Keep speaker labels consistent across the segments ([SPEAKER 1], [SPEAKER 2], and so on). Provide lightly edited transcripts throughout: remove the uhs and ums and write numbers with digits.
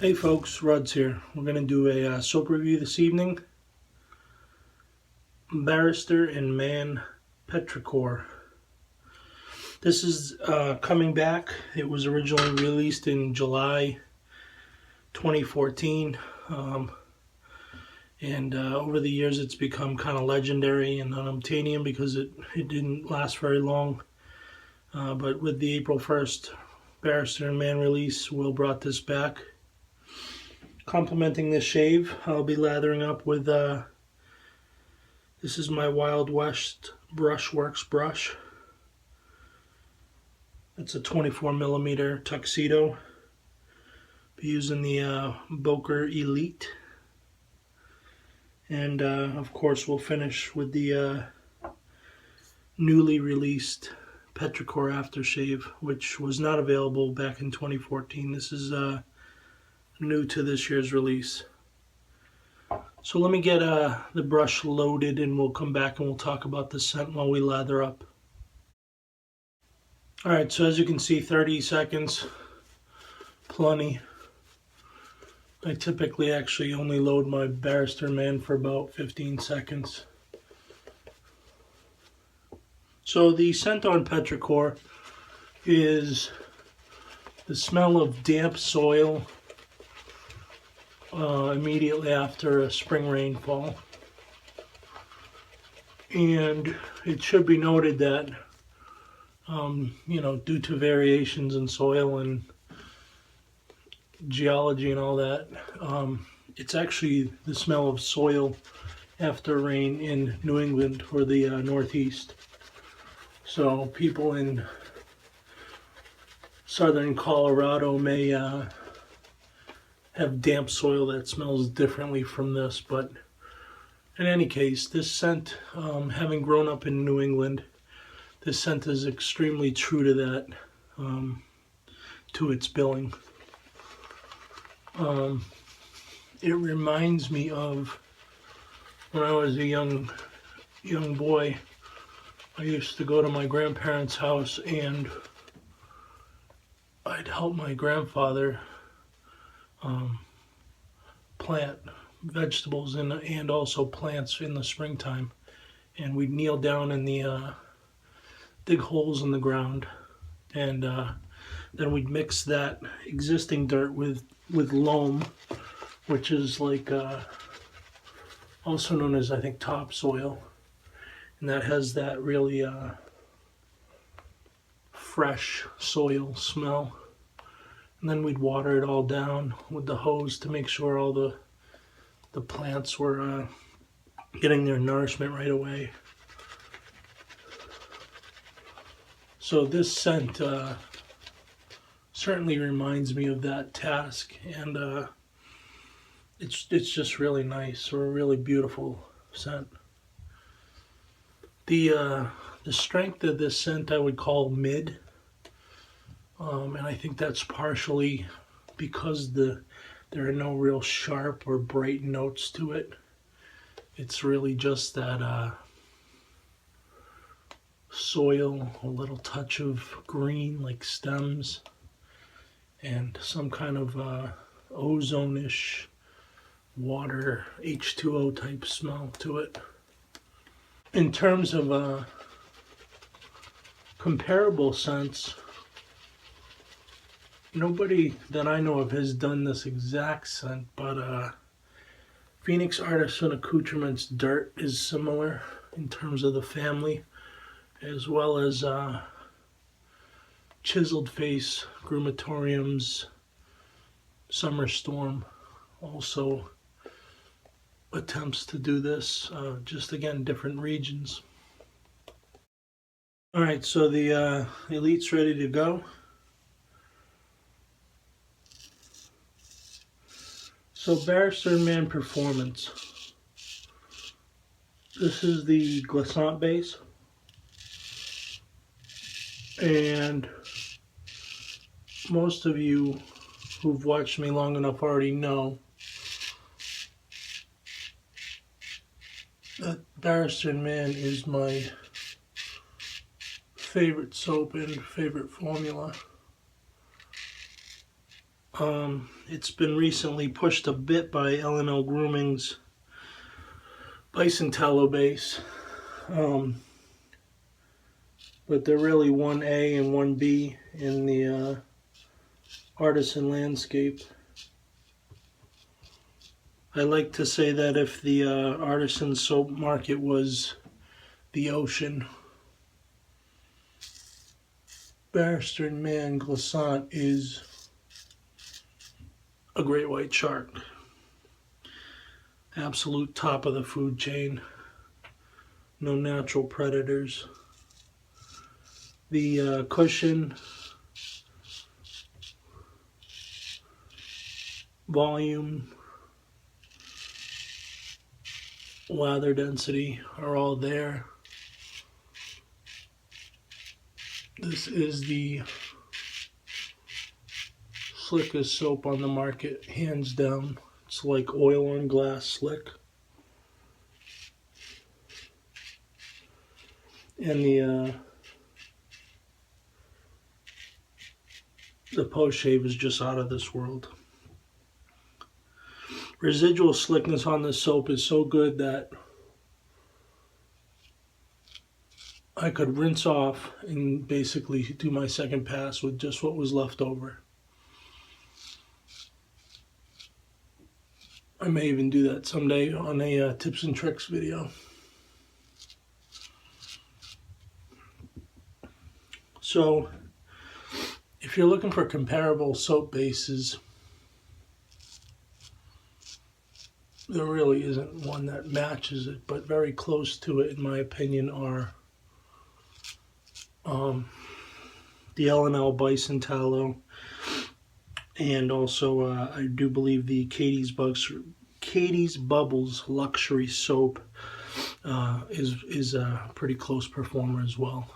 [SPEAKER 1] Hey folks, Ruds here. We're going to do a soap review this evening. Barrister Mann Petrichor. This is coming back. It was originally released in July 2014. Over the years it's become kind of legendary and unobtainium because it didn't last very long. But with the April 1st Barrister Mann release, Will brought this back. Complementing this shave, I'll be lathering up with, this is my Wild West Brushworks brush. It's a 24mm tuxedo. Be using the Boker Elite. And of course we'll finish with the newly released Petrichor Aftershave, which was not available back in 2014. This is new to this year's release. So let me get the brush loaded and we'll come back and we'll talk about the scent while we lather up. Alright, so as you can see, 30 seconds, plenty. I typically actually only load my Barrister Mann for about 15 seconds. So the scent on Petrichor is the smell of damp soil immediately after a spring rainfall. And it should be noted that, due to variations in soil and geology and all that, it's actually the smell of soil after rain in New England or the Northeast. So people in southern Colorado may have damp soil that smells differently from this, but in any case, this scent, having grown up in New England, this scent is extremely true to that, to its billing. It reminds me of when I was a young boy. I used to go to my grandparents' house and I'd help my grandfather plant vegetables and also plants in the springtime, and we'd kneel down in the dig holes in the ground, and then we'd mix that existing dirt with loam, which is like also known as, I think, topsoil, and that has that really fresh soil smell. And then we'd water it all down with the hose to make sure all the plants were getting their nourishment right away. So this scent certainly reminds me of that task, and it's just really nice, or a really beautiful scent. The strength of this scent I would call mid. And I think that's partially because there are no real sharp or bright notes to it. It's really just that soil, a little touch of green like stems, and some kind of ozone-ish water, H2O type smell to it. In terms of comparable scents, nobody that I know of has done this exact scent, but Phoenix Artisan Accoutrements Dirt is similar in terms of the family, as well as Chiseled Face Groomatorium's Summer Storm also attempts to do this, just again different regions. Alright, so the Elite's ready to go. So Barrister Mann Performance. This is the Glissant base. And most of you who've watched me long enough already know that Barrister Mann is my favorite soap and favorite formula. It's been recently pushed a bit by L&L Grooming's bison tallow base. But they're really 1A and 1B in the Artisan landscape. I like to say that if the Artisan soap market was the ocean, Barrister Mann Glissant is a great white shark. Absolute top of the food chain. No natural predators. The cushion, volume, lather density are all there. This is the slickest soap on the market, hands down. It's like oil on glass slick. And the post-shave is just out of this world. Residual slickness on this soap is so good that I could rinse off and basically do my second pass with just what was left over. I may even do that someday on a tips and tricks video. So, if you're looking for comparable soap bases, there really isn't one that matches it, but very close to it, in my opinion, are the L&L Bison Tallow, and also I do believe the Catie's Bubbles Luxury Soap is a pretty close performer as well.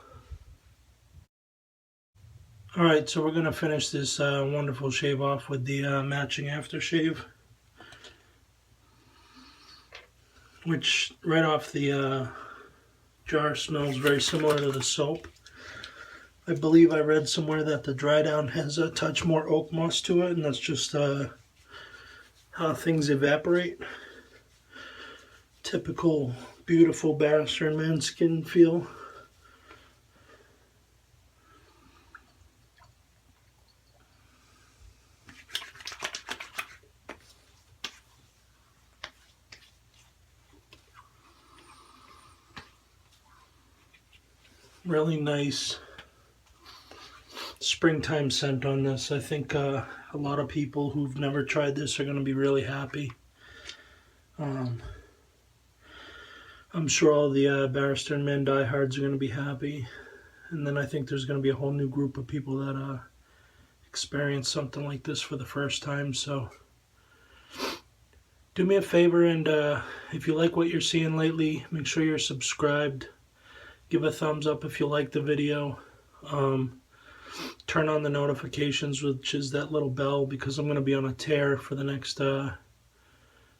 [SPEAKER 1] Alright, so we're going to finish this wonderful shave off with the matching aftershave, which right off the jar smells very similar to the soap. I believe I read somewhere that the dry down has a touch more oak moss to it, and that's just how things evaporate. Typical beautiful Barrister Mann skin feel. Really nice springtime scent on this. I think a lot of people who've never tried this are going to be really happy. I'm sure all the Barrister Mann diehards are going to be happy. And then I think there's going to be a whole new group of people that experience something like this for the first time. So do me a favor, and if you like what you're seeing lately, make sure you're subscribed. Give a thumbs up if you like the video. Turn on the notifications, which is that little bell, because I'm going to be on a tear for the next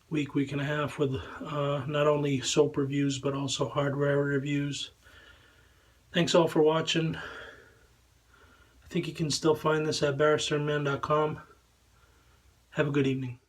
[SPEAKER 1] week and a half with not only soap reviews but also hardware reviews. Thanks all for watching. I think you can still find this at barristermann.com. Have a good evening.